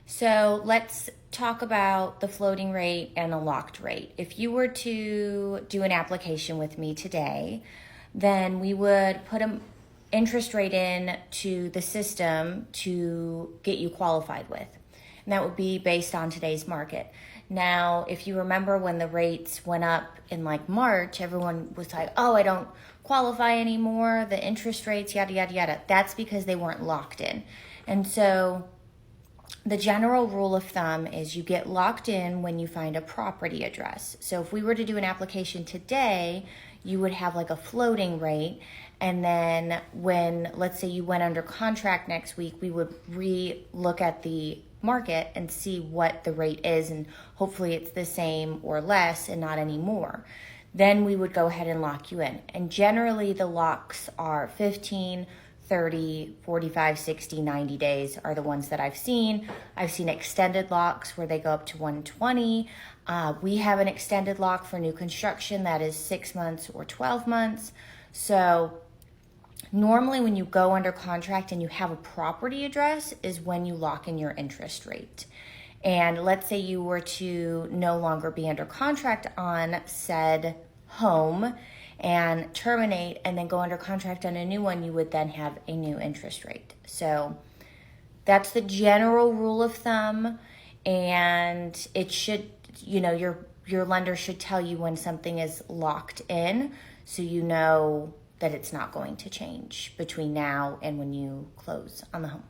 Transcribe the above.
So let's talk about the floating rate and the locked rate. If you were to do an application with me today, then we would put an interest rate in to the system to get you qualified with. And that would be based on today's market. Now, if you remember when the rates went up in like March, everyone was like, oh, I don't qualify anymore, the interest rates, yada, yada, yada. That's because they weren't locked in. And so the general rule of thumb is you get locked in when you find a property address. So if we were to do an application today, you would have like a floating rate. And then when, let's say you went under contract next week, we would re-look at the market and see what the rate is. And hopefully it's the same or less and not any more. Then we would go ahead and lock you in. And generally the locks are 15, 30, 45, 60, 90 days are the ones that I've seen. I've seen extended locks where they go up to 120. We have an extended lock for new construction that is 6 months or 12 months. So normally when you go under contract and you have a property address is when you lock in your interest rate. And let's say you were to no longer be under contract on said home and terminate and then go under contract on a new one, you would then have a new interest rate. So that's the general rule of thumb, and it should, your lender should tell you when something is locked in so you know that it's not going to change between now and when you close on the home.